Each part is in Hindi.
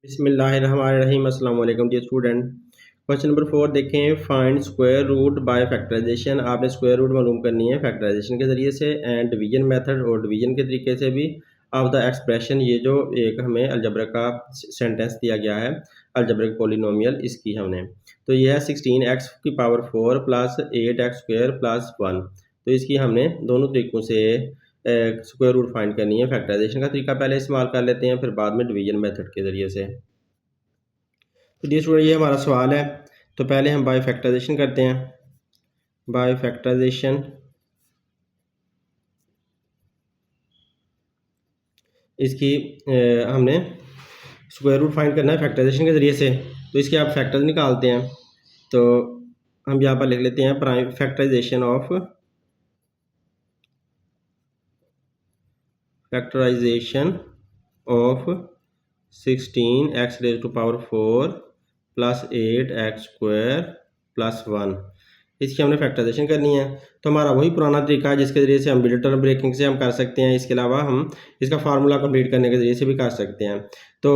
बिस्मिल्लाहिर्रहमानिर्रहीम अस्सलाम वालेकुम डियर स्टूडेंट। क्वेश्चन नंबर 4 देखें, find square root by factorization. आपने स्क्वायर रूट मालूम करनी है फैक्टराइजेशन के ज़रिए से एंड डिवीजन मेथड और डिवीजन के तरीके से भी ऑफ द एक्सप्रेशन। ये जो एक हमें अलजब्रा का सेंटेंस दिया गया है अलजब्रिक पॉलिनोमियल, इसकी हमने तो ये है 16x⁴ प्लस 8x² प्लस 1। तो इसकी हमने दोनों तरीक़ों से स्क्वायर रूट फाइंड करनी है। फैक्टराइजेशन का तरीका पहले इस्तेमाल कर लेते हैं, फिर बाद में डिवीजन मेथड के ज़रिए से। तो डियर स्टूडेंट, ये हमारा सवाल है। तो पहले हम बाय फैक्टराइजेशन करते हैं। बाय फैक्टराइजेशन इसकी हमने स्क्वायर रूट फाइंड करना है फैक्टराइजेशन के ज़रिए से। तो इसके आप फैक्टर्स निकालते हैं। तो हम यहाँ पर लिख लेते हैं prime factorization of of 16x⁴ plus 8x² plus 1। इसकी हमने फैक्टराइजेशन करनी है। तो हमारा वही पुराना तरीका है जिसके ज़रिए से हम मिडिल टर्म ब्रेकिंग से हम कर सकते हैं। इसके अलावा हम इसका फार्मूला कंप्लीट करने के ज़रिए से भी कर सकते हैं। तो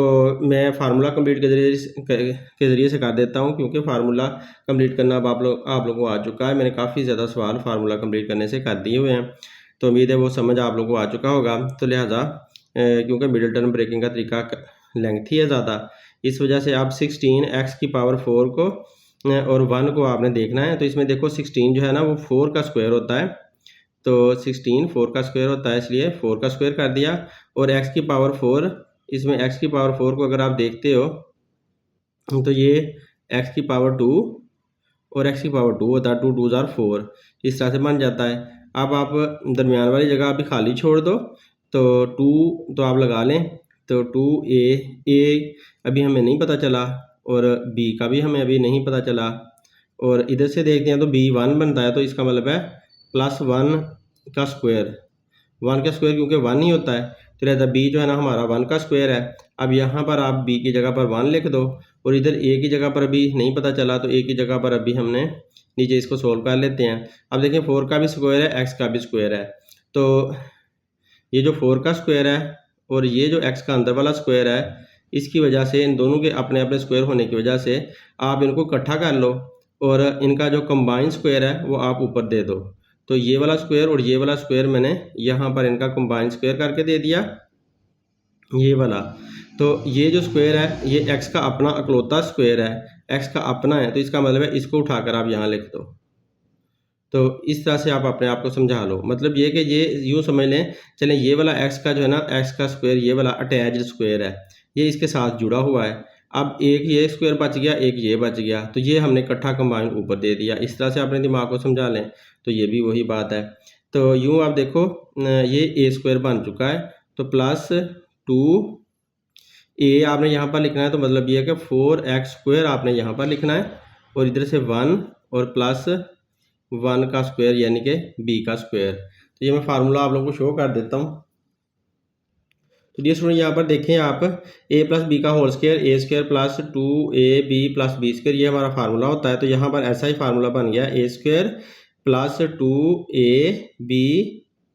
मैं फार्मूला कंप्लीट के ज़रिए से कर देता हूँ, क्योंकि फार्मूला कंप्लीट करना अब आप लोगों को आ चुका है। मैंने काफ़ी ज़्यादा सवाल फार्मूला कंप्लीट करने से कर दिए हुए हैं, तो उम्मीद है वो समझ आप लोगों को आ चुका होगा। तो लिहाजा क्योंकि मिडिल टर्म ब्रेकिंग का तरीका लेंथी है ज़्यादा, इस वजह से आप 16x⁴ को और 1 को आपने देखना है। तो इसमें देखो 16 जो है ना वो 4 का स्क्वायर होता है। तो 16 4 का स्क्वायर होता है, इसलिए 4 का स्क्वायर कर दिया। और x⁴, इसमें x⁴ को अगर आप देखते हो तो ये x⁴2 और x⁴2 होता है, 2 2 ज़ार 4, इस तरह से बन जाता है। अब आप दरमियान वाली जगह अभी खाली छोड़ दो, तो 2 तो आप लगा लें। तो 2a अभी हमें नहीं पता चला, और b का भी हमें अभी नहीं पता चला। और इधर से देखते हैं तो b 1 बनता है, तो इसका मतलब है प्लस 1 का स्क्वायर। 1 का स्क्वायर क्योंकि 1 ही होता है, तो लिहाजा b जो है ना हमारा 1 का स्क्वायर है। अब यहाँ पर आप b की जगह पर 1 लिख दो, और इधर a की जगह पर अभी नहीं पता चला, तो a की जगह पर अभी हमने नीचे इसको सोल्व कर लेते हैं। अब देखें 4 का भी स्क्वायर है, x का भी स्क्वायर है। तो ये जो 4 का स्क्वायर है और ये जो x का अंदर वाला स्क्वायर है, इसकी वजह से इन दोनों के अपने अपने स्क्वायर होने की वजह से आप इनको इकट्ठा कर लो, और इनका जो कंबाइन स्क्वायर है वो आप ऊपर दे दो। तो ये वाला स्क्वायर और ये वाला स्क्वायर मैंने यहाँ पर इनका कंबाइन स्क्वायर करके दे दिया, ये वाला। तो ये जो स्क्वायर है ये x का अपना अकलौता स्क्वायर है, x का अपना है, तो इसका मतलब है इसको उठाकर आप यहाँ लिख दो। तो इस तरह से आप अपने आप को समझा लो। मतलब ये कि ये यूँ समझ लें, चलें ये वाला x का जो है ना x का स्क्वायर, ये वाला अटैच्ड स्क्वायर है, ये इसके साथ जुड़ा हुआ है। अब एक ये स्क्वायर बच गया, एक ये बच गया, तो ये हमने इकट्ठा कंबाइन ऊपर दे दिया। इस तरह से अपने दिमाग को समझा लें, तो ये भी वही बात है। तो यूँ आप देखो ये a² बन चुका है, तो प्लस 2a आपने यहाँ पर लिखना है। तो मतलब ये है कि 4x² आपने यहाँ पर लिखना है, और इधर से 1 और प्लस 1 का स्क्वायर यानी कि b का स्क्वायर। तो ये मैं फार्मूला आप लोगों को शो कर देता हूँ। तो डियर स्टूडेंट, यहाँ पर देखें आप a प्लस बी का whole square, a² plus 2ab plus b², ये हमारा फार्मूला होता है। तो यहाँ पर ऐसा ही फार्मूला बन गया, a² plus 2ab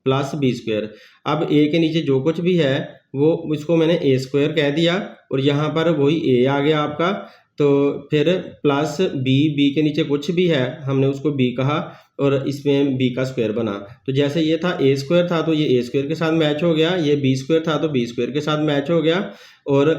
plus b²। अब a के नीचे जो कुछ भी है वो इसको मैंने a² कह दिया, और यहाँ पर वही a आ गया आपका। तो फिर प्लस b के नीचे कुछ भी है हमने उसको b कहा, और इसमें b का स्क्वायर बना। तो जैसे ये था a² था, तो ये a² के साथ मैच हो गया, ये b² था तो b² के साथ मैच हो गया, और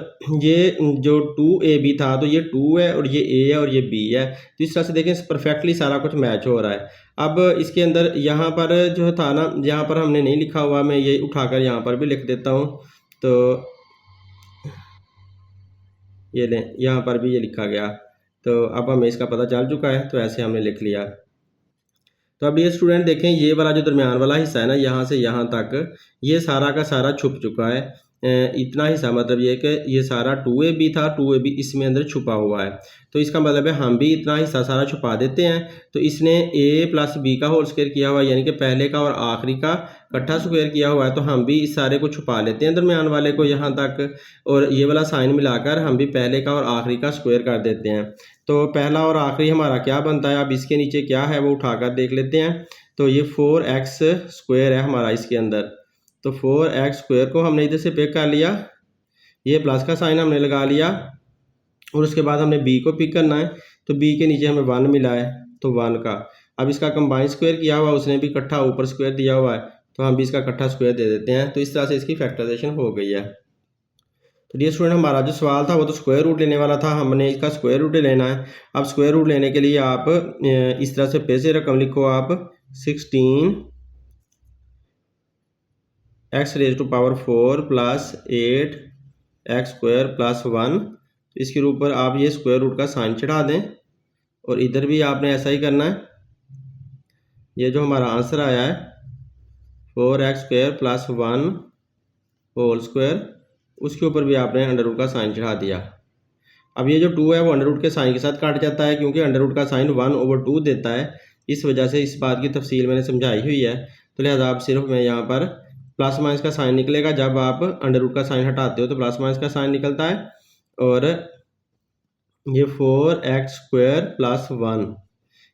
ये जो 2ab था तो ये 2 है, और ये a है, और ये b है। तो इस तरह से देखें परफेक्टली सारा कुछ मैच हो रहा है। अब इसके अंदर यहाँ पर जो था ना, यहाँ पर हमने नहीं लिखा हुआ, मैं ये उठाकर यहाँ पर भी लिख देता हूँ। तो ये लें, यहाँ पर भी ये लिखा गया। तो अब हमें इसका पता चल चुका है, तो ऐसे हमने लिख लिया। तो अब ये स्टूडेंट देखें, ये वाला जो दरमियान वाला हिस्सा है ना, यहाँ से यहाँ तक ये सारा का सारा छुप चुका है। इतना हिस्सा मतलब ये कि ये सारा 2ab था, 2ab इसमें अंदर छुपा हुआ है। तो इसका मतलब है हम भी इतना हिस्सा सारा छुपा देते हैं। तो इसने a प्लस b का होल स्क्वायर किया हुआ है, यानी कि पहले का और आखिरी का इकट्ठा स्क्वायर किया हुआ है। तो हम भी इस सारे को छुपा लेते हैं दरमियान वाले को यहाँ तक, और ये वाला साइन मिलाकर हम भी पहले का और आखिरी का स्क्वायर कर देते हैं। तो पहला और आखिरी हमारा क्या बनता है, अब इसके नीचे क्या है वो उठाकर देख लेते हैं। तो ये 4x² है हमारा इसके अंदर। तो 4x² को हमने इधर से पे कर लिया, ये प्लस का साइन हमने लगा लिया और उसके बाद हमने बी को पिक करना है, तो बी के नीचे हमें 1 मिला है तो 1 का। अब इसका कंबाइन स्क्वायर किया हुआ, उसने भी इकट्ठा ऊपर स्क्वायर दिया हुआ है, तो हम भी इसका इकट्ठा स्क्वायर दे देते हैं। तो इस तरह से इसकी फैक्टराइजेशन हो गई है। तो डियर स्टूडेंट, हमारा जो सवाल था वो तो स्क्वायर रूट लेने वाला था, हमने इसका स्क्वायर रूट लेना है। अब स्क्वायर रूट लेने के लिए आप इस तरह से पे से रकम लिखो आप 16 x raise to power 4 plus 8 x square plus 1। तो इसके ऊपर आप ये स्क्वायर रूट का साइन चढ़ा दें और इधर भी आपने ऐसा ही करना है। ये जो हमारा आंसर आया है 4x square plus 1 whole square, उसके ऊपर भी आपने अंडर रूट का साइन चढ़ा दिया। अब ये जो 2 है वो अंडर रूट के साइन के साथ काट जाता है, क्योंकि अंडर रूट का साइन 1/2 देता है। इस वजह से इस बात की तफसील मैंने समझाई हुई है। तो लिहाजा आप सिर्फ मैं यहाँ पर प्लस माइनस का साइन निकलेगा, जब आप अंडर रूट का साइन हटाते हो तो प्लस माइनस का साइन निकलता है। और ये 4x स्क्वायर प्लस 1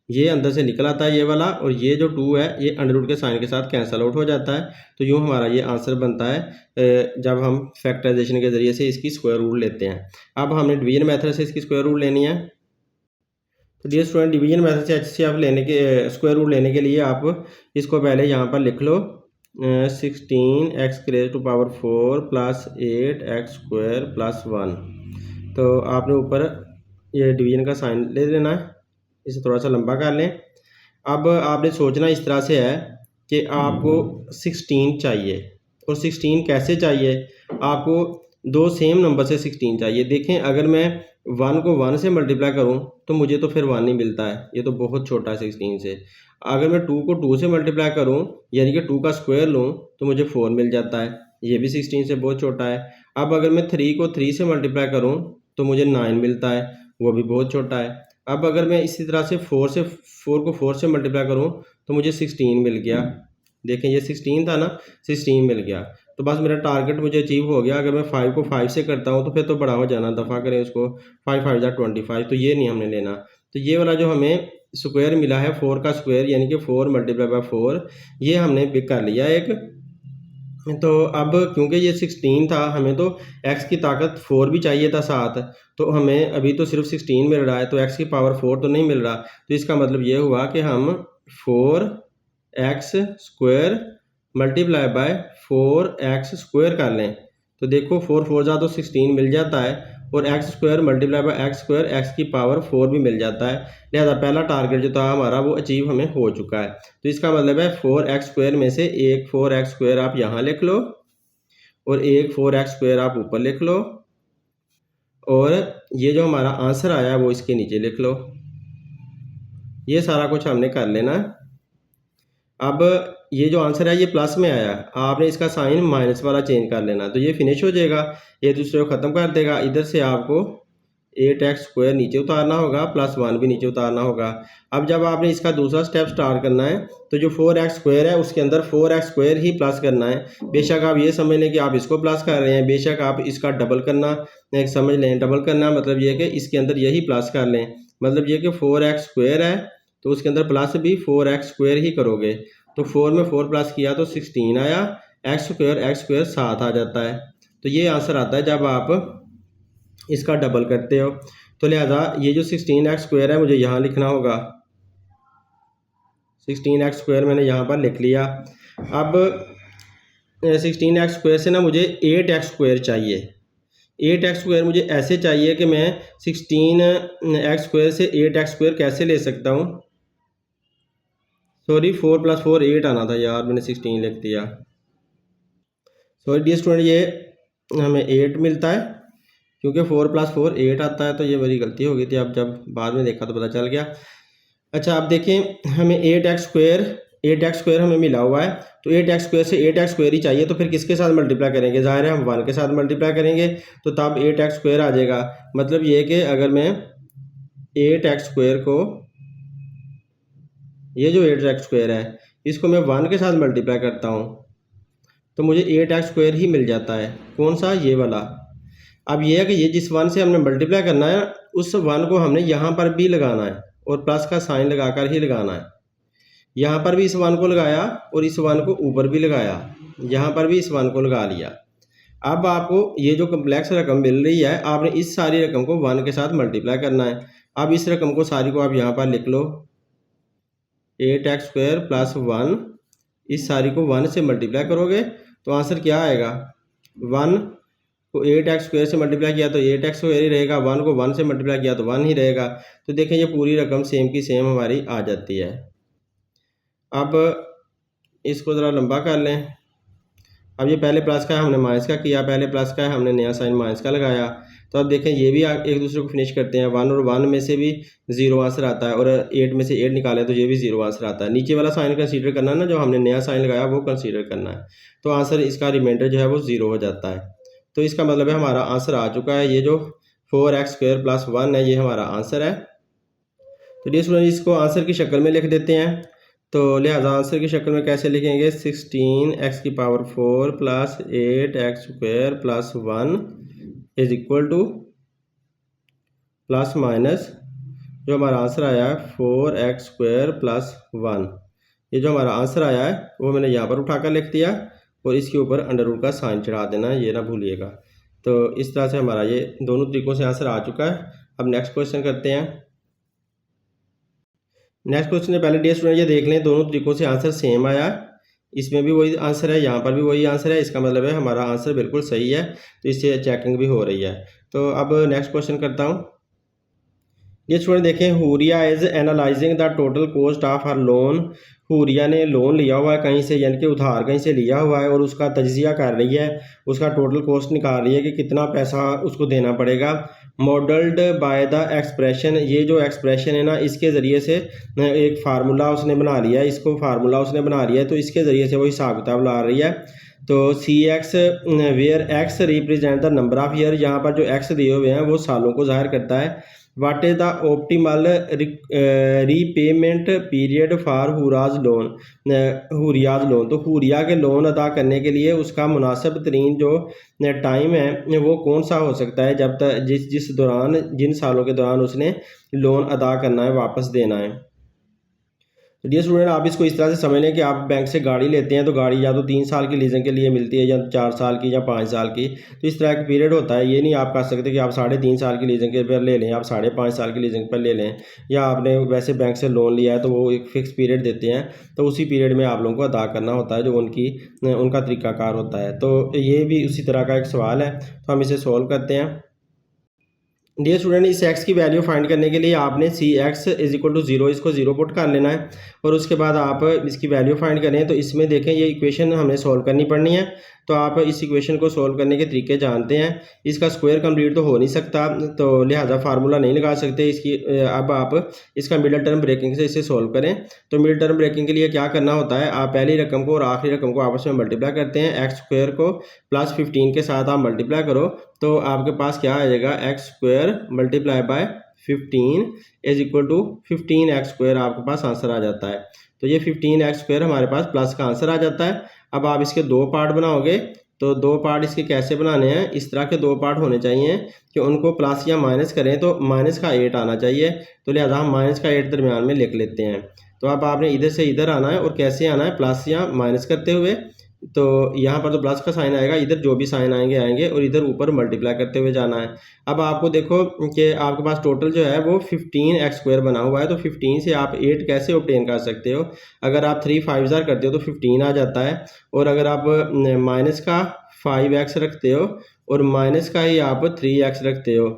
ये अंदर से निकल आता है ये वाला, और ये जो 2 है ये अंडर रूट के साइन के साथ कैंसिल आउट हो जाता है। तो यूँ हमारा ये आंसर बनता है जब हम फैक्टराइजेशन के ज़रिए से इसकी स्क्वायर रूट लेते हैं। अब हमने डिवीजन मेथड से इसकी स्क्वायर रूट लेनी है। तो डियर स्टूडेंट, डिवीजन मेथड से HCF लेने के स्क्वायर रूट लेने के लिए आप इसको पहले यहाँ पर लिख लो 16x raise to power 4 plus 8x square plus 1। तो आपने ऊपर ये डिवीजन का साइन ले लेना है, इसे थोड़ा सा लंबा कर लें। अब आपने सोचना इस तरह से है कि आपको 16 चाहिए, और 16 कैसे चाहिए, आपको दो सेम नंबर से 16 चाहिए। देखें, अगर मैं 1 को 1 से मल्टीप्लाई करूं तो मुझे तो फिर 1 ही मिलता है, ये तो बहुत छोटा है 16 से। अगर मैं 2 को 2 से मल्टीप्लाई करूं यानी कि 2 का स्क्वायर लूं तो मुझे 4 मिल जाता है, ये भी 16 से बहुत छोटा है। अब अगर मैं 3 को 3 से मल्टीप्लाई करूं तो मुझे 9 मिलता है, वो भी बहुत छोटा है। अब अगर मैं इसी तरह से 4 को 4 से मल्टीप्लाई करूं तो मुझे 16 मिल गया। देखें, ये 16 था ना, 16 मिल गया। तो बस मेरा टारगेट मुझे अचीव हो गया। अगर मैं 5 को 5 से करता हूं तो फिर तो बड़ा हो जाना, दफ़ा करें उसको, 5 5 जा 25, तो ये नहीं हमने लेना। तो ये वाला जो हमें स्क्वायर मिला है 4 का स्क्वायर यानी कि 4 मल्टीप्लाई बाय 4, ये हमने पिक कर लिया एक। तो अब क्योंकि ये 16 था, हमें तो x की ताकत 4 भी चाहिए था साथ, तो हमें अभी तो सिर्फ 16 मिल रहा है, तो x की पावर 4 तो नहीं मिल रहा। तो इसका मतलब ये हुआ कि हम 4x square multiply by 4x square कर लें। तो देखो 4 4 जा तो 16 मिल जाता है, और x square multiply by x square x की पावर 4 भी मिल जाता है। लिहाजा पहला टारगेट जो था हमारा वो अचीव हमें हो चुका है। तो इसका मतलब है 4x स्क्वायर में से एक 4x स्क्वायर आप यहाँ लिख लो और एक 4x स्क्वायर आप ऊपर लिख लो, और ये जो हमारा आंसर आया वो इसके नीचे लिख लो। ये सारा कुछ हमने कर लेना। अब ये जो आंसर है ये प्लस में आया, आपने इसका साइन माइनस वाला चेंज कर लेना, तो ये फिनिश हो जाएगा, एक दूसरे को ख़त्म कर देगा। इधर से आपको 8x स्क्वायर नीचे उतारना होगा, प्लस 1 भी नीचे उतारना होगा। अब जब आपने इसका दूसरा स्टेप स्टार्ट करना है तो जो 4x स्क्वायर है उसके अंदर 4x स्क्वायर ही प्लस करना है। बेशक आप ये समझ लें कि आप इसको प्लस कर रहे हैं, बेशक आप इसका डबल करना समझ लें, डबल करना मतलब ये कि इसके अंदर यही प्लस कर लें। मतलब ये कि 4x स्क्वायर है तो उसके अंदर प्लस भी 4x स्क्वायर ही करोगे। तो 4 में 4 प्लस किया तो 16 आया, x स्क्वायर 7 आ जाता है। तो ये आंसर आता है जब आप इसका डबल करते हो। तो लिहाजा ये जो 16x स्क्वायर है मुझे यहाँ लिखना होगा, 16x स्क्वायर मैंने यहाँ पर लिख लिया। अब 16x स्क्वायर से ना मुझे 8x स्क्वायर चाहिए। 8x स्क्वायर मुझे ऐसे चाहिए कि मैं 16x स्क्वायर से 8x स्क्वायर कैसे ले सकता हूँ। सॉरी, 4 + 4 8 आना था यार, मैंने 16 लिख दिया। सॉरी डियर स्टूडेंट, ये हमें 8 मिलता है क्योंकि 4 + 4 8 आता है, तो ये मेरी गलती हो गई थी। अब जब बाद में देखा तो पता चल गया। अच्छा, आप देखें, हमें 8x स्क्वायर हमें मिला हुआ है, तो 8x स्क्वायर से 8x स्क्वायर ही चाहिए, तो फिर किसके साथ मल्टीप्लाई करेंगे? ज़ाहिर है हम 1 के साथ मल्टीप्लाई करेंगे, तो तब 8x स्क्वायर आ जाएगा। मतलब ये कि अगर मैं 8x स्क्वायर को, ये जो 8x स्क्वायर है इसको मैं 1 के साथ मल्टीप्लाई करता हूँ तो मुझे 8x स्क्वायर ही मिल जाता है। कौन सा? ये वाला। अब ये है कि ये जिस 1 से हमने मल्टीप्लाई करना है उस 1 को हमने यहाँ पर भी लगाना है और प्लस का साइन लगाकर ही लगाना है। यहाँ पर भी इस 1 को लगाया और इस 1 को ऊपर भी लगाया, यहाँ पर भी इस 1 को लगा लिया। अब आपको ये जो कम्प्लेक्स रकम मिल रही है, आपने इस सारी रकम को 1 के साथ मल्टीप्लाई करना है। अब इस रकम को सारी को आप यहाँ पर लिख लो, 8x² + 1, इस सारी को 1 से मल्टीप्लाई करोगे तो आंसर क्या आएगा, 1 को 8x² से मल्टीप्लाई किया तो 8x² ही रहेगा, 1 को 1 से मल्टीप्लाई किया तो 1 ही रहेगा। तो देखें ये पूरी रकम सेम की सेम हमारी आ जाती है। अब इसको ज़रा लंबा कर लें। अब ये पहले प्लस का है, हमने माइनस का किया, पहले प्लस का है, हमने नया साइन माइनस का लगाया। तो अब देखें ये भी एक दूसरे को फिनिश करते हैं। 1 और 1 में से भी 0 आंसर आता है, और 8 में से 8 निकालें तो ये भी 0 आंसर आता है। नीचे वाला साइन कंसीडर करना है ना, जो हमने नया साइन लगाया वो कंसीडर करना है। तो आंसर इसका रिमाइंडर जो है वो 0 हो जाता है। तो इसका मतलब है हमारा आंसर आ चुका है। ये जो 4x² + 1 है, ये हमारा आंसर है। तो डियर स्टूडेंट, इसको आंसर की शक्ल में लिख देते हैं। तो लिहाजा आंसर की शक्ल में कैसे लिखेंगे, 16x⁴ + 8x² + 1 = प्लस माइनस जो हमारा आंसर आया है 4x² + 1। ये जो हमारा आंसर आया है वो मैंने यहाँ पर उठाकर लिख दिया, और इसके ऊपर अंडर रूट का साइन चढ़ा देना है, ये ना भूलिएगा। तो इस तरह से हमारा ये दोनों तरीक़ों से आंसर आ चुका है। अब नेक्स्ट क्वेश्चन करते हैं। नेक्स्ट क्वेश्चन से पहले डियर स्टूडेंट ये देख लें, दोनों तरीक़ों से आंसर सेम आया, इसमें भी वही आंसर है, यहाँ पर भी वही आंसर है। इसका मतलब है हमारा आंसर बिल्कुल सही है, तो इससे चेकिंग भी हो रही है। तो अब नेक्स्ट क्वेश्चन करता हूँ। ये स्टूडेंट देखें, Huriya is analysing the total cost of her loan. Huriya ने लोन लिया हुआ है कहीं से, यानी कि उधार कहीं से लिया हुआ है, और उसका तज्जिया कर रही है, उसका टोटल कॉस्ट निकाल रही है कि कितना पैसा उसको देना पड़ेगा। मॉडल्ड बाय द एक्सप्रेशन, ये जो एक्सप्रेशन है ना, इसके ज़रिए से एक फार्मूला उसने बना लिया है, इसको फार्मूला उसने बना लिया है, तो इसके ज़रिए से वो हिसाब किताब ला रही है। तो CX where X represent the number of year, यहाँ पर जो X दिए हुए हैं वो सालों को जाहिर करता है। What is the optimal repayment period for हुराज लोन, हुरियाज लोन। तो हुरिया के लोन अदा करने के लिए उसका मुनासिब तरीन जो टाइम है वो कौन सा हो सकता है, जब तक जिस दौरान, जिन सालों के दौरान उसने लोन अदा करना है, वापस देना है। तो डियर स्टूडेंट, आप इसको इस तरह से समझ लें कि आप बैंक से गाड़ी लेते हैं, तो गाड़ी या तो 3 साल की लीजिंग के लिए मिलती है, या 4 साल की, या 5 साल की। तो इस तरह का पीरियड होता है। ये नहीं आप कह सकते कि आप 3.5 साल की लीजिंग के पर ले लें, आप 5.5 साल की लीजिंग पर ले लें, या आपने वैसे बैंक से लोन लिया है तो वो एक फ़िक्स पीरियड देते हैं, तो उसी पीरियड में आप लोगों को अदा करना होता है, जो उनका तरीक़ाकार होता है। तो ये भी उसी तरह का एक सवाल है, तो हम इसे सॉल्व करते हैं। डियर स्टूडेंट, इस x की वैल्यू फाइंड करने के लिए आपने CX = 0, इसको 0 पुट कर लेना है, और उसके बाद आप इसकी वैल्यू फाइंड करें। तो इसमें देखें, ये इक्वेशन हमें सॉल्व करनी पड़नी है। तो आप इस इक्वेशन को सॉल्व करने के तरीके जानते हैं। इसका स्क्वायर कंप्लीट तो हो नहीं सकता, तो लिहाजा फार्मूला नहीं लगा सकते इसकी। अब आप इसका मिडल टर्म ब्रेकिंग से इसे सॉल्व करें। तो मिडल टर्म ब्रेकिंग के लिए क्या करना होता है, आप पहली रकम को और आखिरी रकम को आपस में मल्टीप्लाई करते हैं। x² को +15 के साथ आप मल्टीप्लाई करो, तो आपके पास क्या आ जाएगा, x² × 15 = 15x², आपके पास आंसर आ जाता है। तो ये 15x² हमारे पास प्लस का आंसर आ जाता है। अब आप इसके 2 पार्ट बनाओगे, तो 2 पार्ट इसके कैसे बनाने हैं, इस तरह के 2 पार्ट होने चाहिए कि उनको प्लस या माइनस करें तो माइनस का 8 आना चाहिए। तो लिहाजा हम माइनस का 8 दरमियान में लिख लेते हैं। तो अब आपने इधर से इधर आना है, और कैसे आना है, प्लस या माइनस करते हुए। तो यहाँ पर तो प्लस का साइन आएगा, इधर जो भी साइन आएंगे, और इधर ऊपर मल्टीप्लाई करते हुए जाना है। अब आपको देखो कि आपके पास टोटल जो है वो 15x² बना हुआ है, तो 15 से आप 8 कैसे ऑब्टेन कर सकते हो। अगर आप 3 5 करते हो तो 15 आ जाता है, और अगर आप माइनस का 5x रखते हो और माइनस का ही आप 3x रखते हो,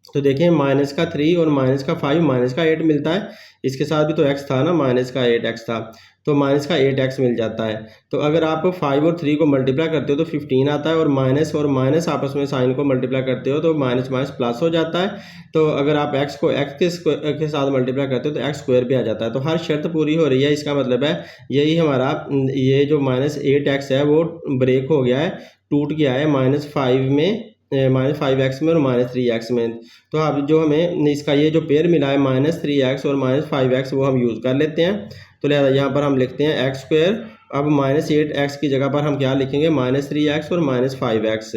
तो देखें माइनस का 3 और माइनस का 5 माइनस का 8 मिलता है। इसके साथ भी तो x था ना, माइनस का 8x था, तो माइनस का 8x मिल जाता है। तो अगर आप 5 और 3 को मल्टीप्लाई करते हो तो 15 आता है, और माइनस आपस में साइन को मल्टीप्लाई करते हो तो माइनस माइनस प्लस हो जाता है। तो अगर आप x को x के साथ मल्टीप्लाई करते हो तो x² पे आ जाता है। तो हर शर्त पूरी हो रही है। इसका मतलब है यही हमारा ये जो -8x है वो ब्रेक हो गया है, टूट गया है -5 में, -5x में और -3x में। तो अब जो हमें इसका ये जो पेयर मिला है -3x और -5x, वो हम यूज़ कर लेते हैं। तो लिहाजा यहाँ पर हम लिखते हैं x²। अब -8x की जगह पर हम क्या लिखेंगे, -3x और -5x,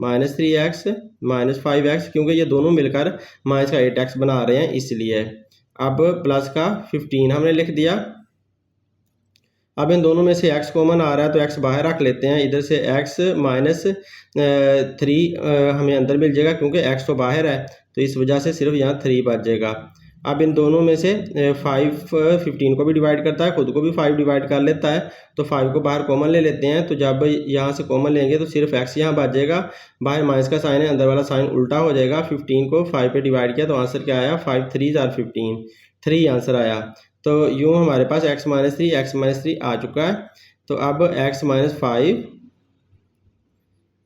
-3x -5x, क्योंकि ये दोनों मिलकर -8x बना रहे हैं इसलिए। अब प्लस का 15 हमने लिख दिया। अब इन दोनों में से x कॉमन आ रहा है तो x बाहर रख लेते हैं, इधर से x माइनस 3 हमें अंदर मिल जाएगा क्योंकि x तो बाहर है, तो इस वजह से सिर्फ यहाँ 3 बच जाएगा। अब इन दोनों में से 5 15 को भी डिवाइड करता है, खुद को भी 5 डिवाइड कर लेता है, तो 5 को बाहर कॉमन ले लेते हैं। तो जब यहाँ से कॉमन लेंगे तो सिर्फ x यहाँ बच जाएगा, बाहर माइनस का साइन है, अंदर वाला साइन उल्टा हो जाएगा। 15 को 5 पे डिवाइड किया तो आंसर क्या आया, 5 3 आर 15, 3 आंसर आया। तो यूँ हमारे पास x माइनस 3 आ चुका है। तो अब x माइनस 5,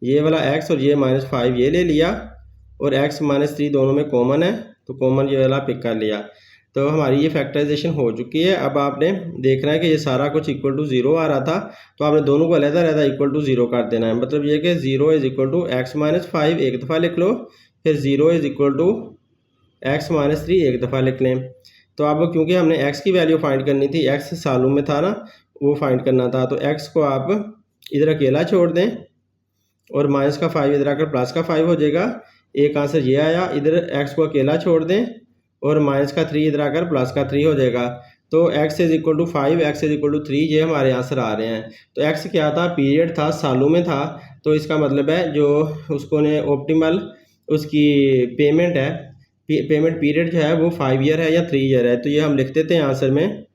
ये वाला x और ये माइनस 5 ये ले लिया, और x माइनस 3 दोनों में कॉमन है तो कॉमन ये वाला पिक कर लिया। तो हमारी ये फैक्टराइजेशन हो चुकी है। अब आपने देखना है कि ये सारा कुछ इक्वल टू 0 आ रहा था, तो आपने दोनों को अलग-अलग इक्वल टू 0 कर देना है। मतलब ये कि 0 is equal to x minus 5 एक दफ़ा लिख लो, फिर 0 is equal to x minus 3 एक दफ़ा लिख लें। तो अब क्योंकि हमने x की वैल्यू फाइंड करनी थी, x सालों में था ना, वो फाइंड करना था, तो x को आप इधर अकेला छोड़ दें और माइनस का 5 इधर आकर प्लस का 5 हो जाएगा। एक आंसर ये आया, इधर x को अकेला छोड़ दें और माइनस का 3 इधर आकर प्लस का 3 हो जाएगा। तो x is equal to 5, x is equal to 3, ये हमारे आंसर आ रहे हैं। तो x क्या था, पीरियड था, सालों में था, तो इसका मतलब है जो उसको ने ऑप्टिमल उसकी पेमेंट है, पेमेंट पीरियड जो है वो 5 ईयर है या 3 ईयर है। तो ये हम लिख देते हैं आंसर में।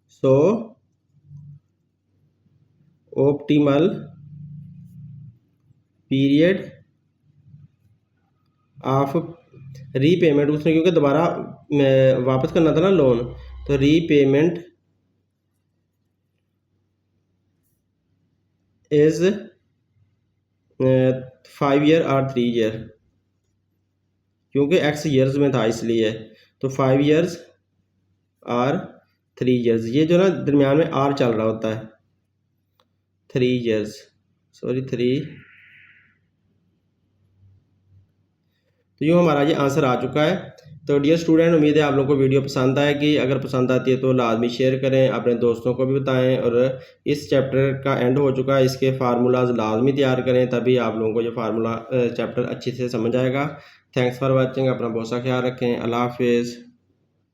सो ऑप्टिमल पीरियड ऑफ रीपेमेंट, उसने क्योंकि दोबारा वापस करना था ना लोन, तो रीपेमेंट इज 5 ईयर और 3 ईयर, क्योंकि x ईयर्स में था इसलिए। तो 5 ईयर्स और 3 ईयर्स, ये जो ना दरमियान में r चल रहा होता है, 3 ईयर्स, सॉरी 3। तो यूँ हमारा ये आंसर आ चुका है। तो डियर स्टूडेंट, उम्मीद है आप लोगों को वीडियो पसंद आएगी। अगर पसंद आती है तो लाजमी शेयर करें, अपने दोस्तों को भी बताएं, और इस चैप्टर का एंड हो चुका है, इसके फार्मूलाज लाजमी तैयार करें, तभी आप लोगों को ये फार्मूला चैप्टर अच्छे से समझ आएगा। थैंक्स फॉर वाचिंग, अपना बहुत सा ख्याल रखें, अल्लाह हाफिज़।